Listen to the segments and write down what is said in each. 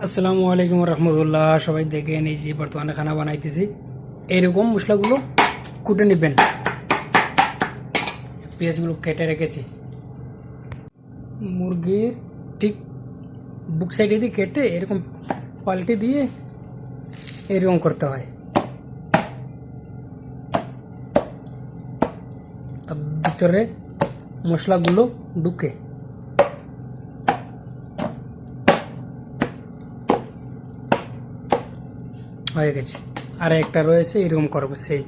আসসালামু আলাইকুম রহমতুল্লাহ। সবাই দেখেন, এই যে বর্তমানে খানা বানাইতেছি। এইরকম মশলাগুলো কুটে নেবেন। পেঁয়াজগুলো কেটে রেখেছি। মুরগির ঠিক বুক সাইডে দিয়ে কেটে এরকম পাল্টে দিয়ে এরকম করতে হয়। তার ভিতরে মশলাগুলো ঢুকে হয়ে গেছে। আর একটা রয়েছে, এরকম করবো সেই।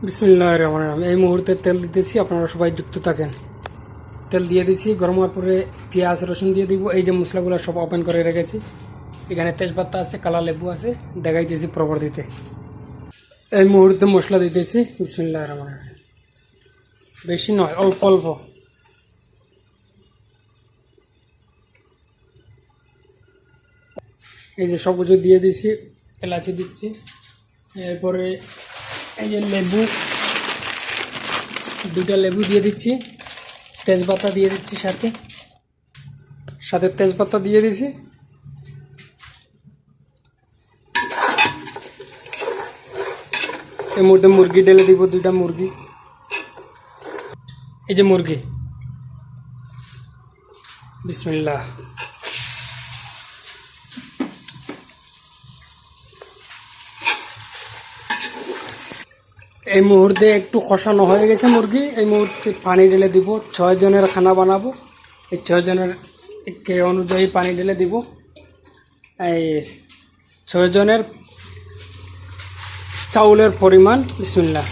বিসমিল্লাহির রহমানির রহিম। এই মুহূর্তে তেল দিতেছি, আপনারা সবাই যুক্ত থাকেন। তেল দিয়ে দিচ্ছি, গরম হওয়ার পরে পেঁয়াজ রসুন দিয়ে দিব। এই যে মশলাগুলো সব ওপেন করে রেখেছি। এখানে তেজপাতা আছে, কালা লেবু আছে, দেখাইতেছি পরবর্তীতে। এই মুহূর্তে মশলা দিতেছি। বিসমিল্লাহির রহমানির রহিম। বেশি নয়, অল্প অল্প। এই যে সব কিছু দিয়ে দিছি, এলাচি দিচ্ছি। এরপরে এই যে লেবু, দুটা লেবু দিয়ে দিচ্ছি। তেজপাতা দিয়ে দিচ্ছি, সাথে সাথে তেজপাতা দিয়ে দিছি। এর মধ্যে মুরগি ঢেলে দিব, দুইটা মুরগি। এই যে মুরগি, বিসমিল্লাহ। এই মুহূর্তে একটু কষানো হয়ে গেছে মুরগি। এই মুহূর্তে পানি ঢেলে দিব। 6 জনের খানা বানাবো। এই 6 জনের কে অনুযায়ী পানি ঢেলে দিব। এই 6 জনের চাউলের পরিমাণ। বিসমিল্লাহ।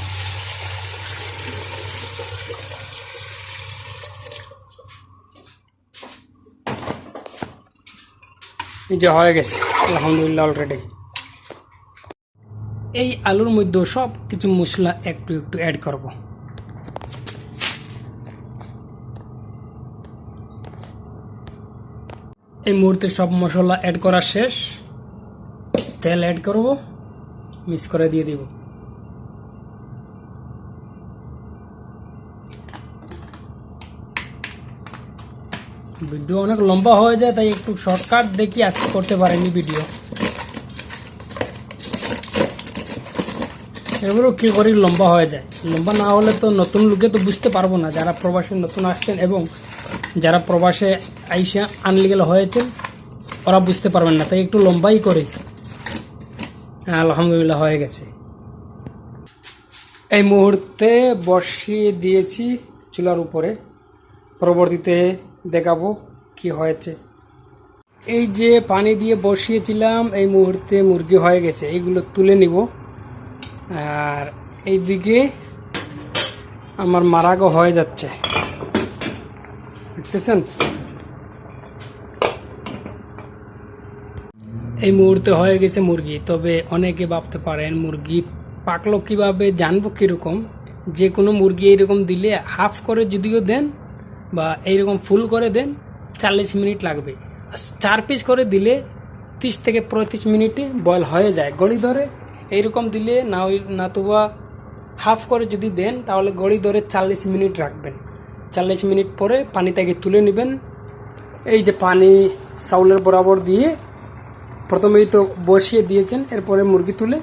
এই যে হয়ে গেছে আলহামদুলিল্লাহ অলরেডি। এই আলুর মধ্যে সব কিছু মশলা একটু একটু অ্যাড করব। এই মুহূর্তে সব মশলা অ্যাড করা শেষ। তেল অ্যাড করব, মিক্স করে দিয়ে দিব। ভিডিও অনেক লম্বা হয়ে যায়, তাই একটু শর্টকাট দেখি আজকে করতে পারেনি ভিডিও। এবারও কী করি লম্বা হয়ে যায়। লম্বা না হলে তো নতুন লোকে তো বুঝতে পারবো না, যারা প্রবাসে নতুন আসছেন এবং যারা প্রবাসে আইসা আনলিগেল হয়েছেন ওরা বুঝতে পারবেন না, তাই একটু লম্বাই করি। আলহামদুলিল্লাহ হয়ে গেছে। এই মুহূর্তে বসিয়ে দিয়েছি চুলার উপরে। পরবর্তীতে দেখাবো কি হয়েছে। এই যে পানি দিয়ে বসিয়েছিলাম, এই মুহূর্তে মুরগি হয়ে গেছে। এইগুলো তুলে নিব। আর এইদিকে আমার মারাগো হয়ে যাচ্ছে, দেখতেছেন। এই মুহূর্তে হয়ে গেছে মুরগি। তবে অনেকে ভাবতে পারেন মুরগি পাকলো কীভাবে, জানবো কীরকম। যে কোনো মুরগি এইরকম দিলে হাফ করে যদিও দেন বা এইরকম ফুল করে দেন 40 মিনিট লাগবে। 4 পিস করে দিলে 30 থেকে 35 মিনিটে বয়েল হয়ে যায়, গড়ি ধরে। এইরকম দিলে না তোবা হাফ করে যদি দেন তাহলে গড়ি ধরে 40 মিনিট রাখবেন। 40 মিনিট পরে পানি থেকে তুলে নেবেন। এই যে পানি চাউলের বরাবর দিয়ে প্রথমেই তো বসিয়ে দিয়েছেন, এরপরে মুরগি তুলে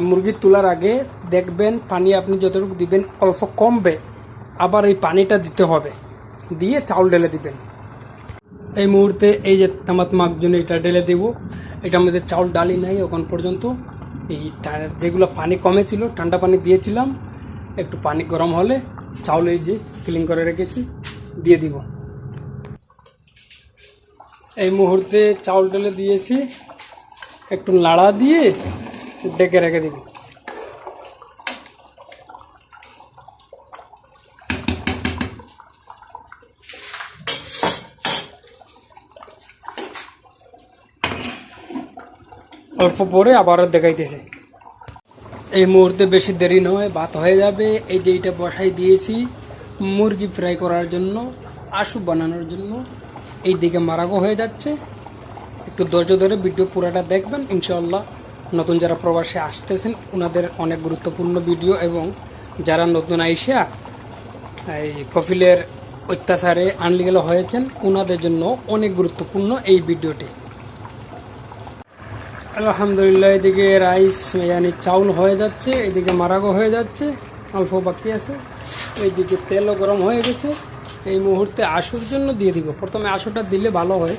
মুরগি তোলার আগে দেখবেন পানি আপনি যতটুকু দিবেন অল্প কমবে, আবার এই পানিটা দিতে হবে, দিয়ে চাউল ঢেলে দিবেন। এই মুহূর্তে এই যে তামাত মাখজুন এটা ঢেলে দেব। এটার মধ্যে চাউল ডালি নাই এখন পর্যন্ত। এই যেগুলো পানি কমে ছিল ঠান্ডা পানি দিয়েছিলাম, একটু পানি গরম হলে চাউল এই যে ক্লিন করে রেখেছি দিয়ে দিব। এই মুহূর্তে চাউল ঢেলে দিয়েছি, একটু নাড়া দিয়ে ডেকে রেখে দিব। অল্প পরে আবারও দেখাইতেছে। এই মুহূর্তে বেশি দেরি নয়, ভাত হয়ে যাবে। এই যে এটা বসাই দিয়েছি মুরগি ফ্রাই করার জন্য, আশু বানানোর জন্য। এই দিকে মারাগো হয়ে যাচ্ছে। একটু ধৈর্য ধরে ভিডিও পুরাটা দেখবেন ইনশাআল্লাহ। নতুন যারা প্রবাসে আসতেছেন ওনাদের অনেক গুরুত্বপূর্ণ ভিডিও, এবং যারা নতুন আইসা এই কফিলের অত্যাচারে আনলিগেল হয়েছেন ওনাদের জন্য অনেক গুরুত্বপূর্ণ এই ভিডিওটি। আলহামদুলিল্লাহ, এদিকে রাইস মানে চাউল হয়ে যাচ্ছে, এদিকে মারাগো হয়ে যাচ্ছে, অল্প বাকি আছে। এইদিকে তেলও গরম হয়ে গেছে। এই মুহূর্তে আশুর জন্য দিয়ে দিব। প্রথমে আশুটা দিলে ভালো হয়,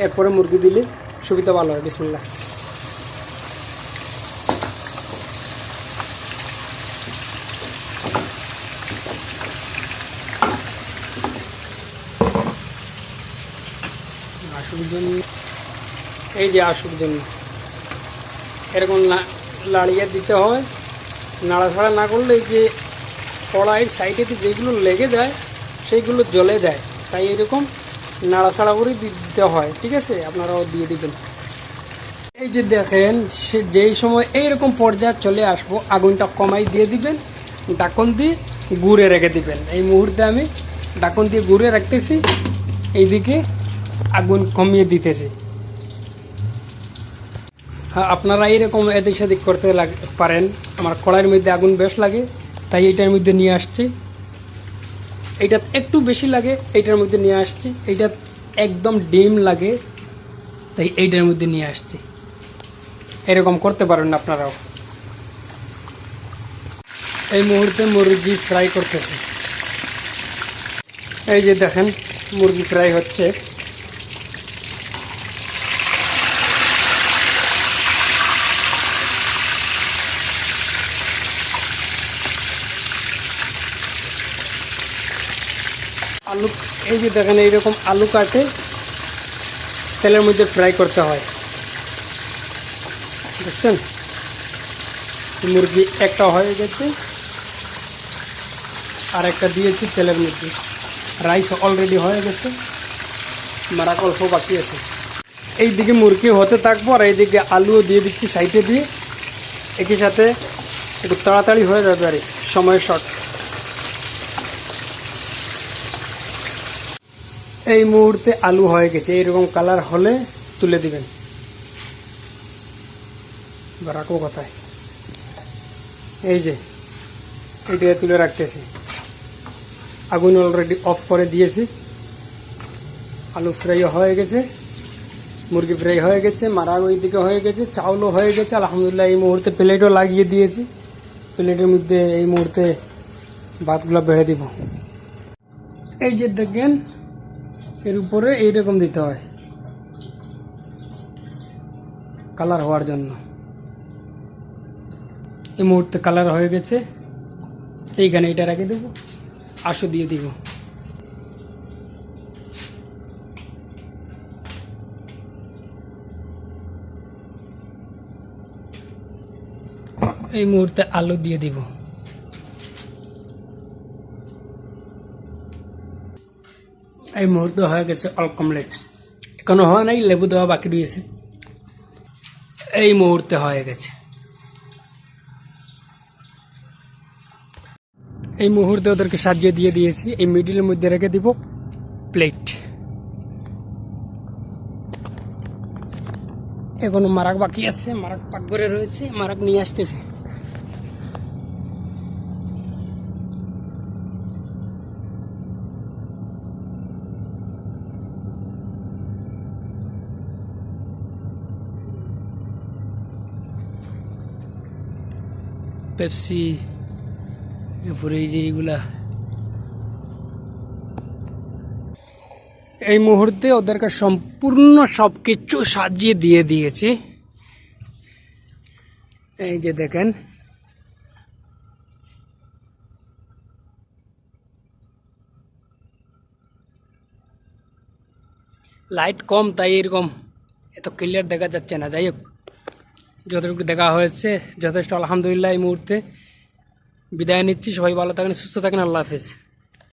এরপরে মুরগি দিলে সুবিধা ভালো হয়। বিসমিল্লাহ। আশুর জন্য, এই যে আশুর জন্য এরকম লাড়িয়ে দিতে হয়। নাড়াছাড়া না করলে এই যে কড়াইয়ের সাইডেতে যেগুলো লেগে যায় সেইগুলো জ্বলে যায়, তাই এরকম নাড়াছাড়া করে দিতে হয়। ঠিক আছে, আপনারাও দিয়ে দিবেন। এই যে দেখেন, সে যেই সময় এইরকম পর্যায়ে চলে আসবো, আগুনটা কমাই দিয়ে দিবেন, ঢাকন দিয়ে গুঁড়ে রেখে দিবেন। এই মুহূর্তে আমি ঢাকন দিয়ে গুঁড়ে রাখতেছি, এইদিকে আগুন কমিয়ে দিতেছি। হ্যাঁ, আপনারা এইরকম এদিক সেদিক করতে পারেন। আমার কড়াইয়ের মধ্যে আগুন বেশ লাগে, তাই এইটার মধ্যে নিয়ে আসছি। এইটা একটু বেশি লাগে, এইটার মধ্যে নিয়ে আসছি। এইটা একদম ডিম লাগে, তাই এইটার মধ্যে নিয়ে আসছি। এরকম করতে পারেন আপনারাও। এই মুহূর্তে মুরগি ফ্রাই করতেছে। এই যে দেখেন, মুরগি ফ্রাই হচ্ছে। আলু, এই যে দেখেন এইরকম আলু কাটে তেলের মধ্যে ফ্রাই করতে হয়, দেখছেন। মুরগি একটা হয়ে গেছে, আর একটা দিয়েছি তেলের মধ্যে। রাইস অলরেডি হয়ে গেছে, মারাক অল্প বাকি আছে। এই দিকে মুরগি হতে থাকবো, আর এইদিকে আলুও দিয়ে দিচ্ছি সাইডে দিয়ে। একই সাথে একটু তাড়াতাড়ি হয়ে যাবে, আর সময় শর্ট। এই মুহূর্তে আলু হয়ে গেছে, এইরকম কালার হলে তুলে দিবেন। রাখবো কোথায়, এই যে এইটা তুলে রাখতেছি। আগুন অলরেডি অফ করে দিয়েছি। আলু ফ্রাই হয়ে গেছে, মুরগি ফ্রাই হয়ে গেছে, মারাগ ওই দিকে হয়ে গেছে, চাউলও হয়ে গেছে। আলহামদুলিল্লাহ, এই মুহূর্তে প্লেটও লাগিয়ে দিয়েছি। প্লেটের মধ্যে এই মুহূর্তে ভাতগুলো বেড়ে দিব। এই যে দেখেন, এর উপরে এইরকম দিতে হয় কালার হওয়ার জন্য। এই মুহূর্তে কালার হয়ে গেছে। এইখানে এটা রেখে দেবো, আশু দিয়ে দিব। এই মুহূর্তে আলু দিয়ে দিব। এই মুহূর্তে হয়ে গেছে অল কমপ্লিট। এখনো হয় নাই, লেবু দেওয়া বাকি রয়েছে। এই মুহূর্তে হয়ে গেছে। এই মুহূর্তে ওদেরকে সাজিয়ে দিয়ে দিয়েছি। এই মিডিলের মধ্যে রেখে দিব প্লেট। এখনো মারাক বাকি আছে, মারাক পাকঘরে রয়েছে, মারাক নিয়ে আসতেছে। পেপসি, এরপরে এই যে এইগুলা। এই মুহূর্তে ওদেরকে সম্পূর্ণ সব কিছু সাজিয়ে দিয়ে দিয়েছি। এই যে দেখেন, লাইট কম, তাই এরকম এত ক্লিয়ার দেখা যাচ্ছে না। যাই হোক, যতটুকু দেখা হয়েছে যথেষ্ট। আলহামদুলিল্লাহ, এই মুহূর্তে বিদায় নিচ্ছি। সবাই ভালো থাকেন, সুস্থ থাকেন। আল্লাহ হাফেজ।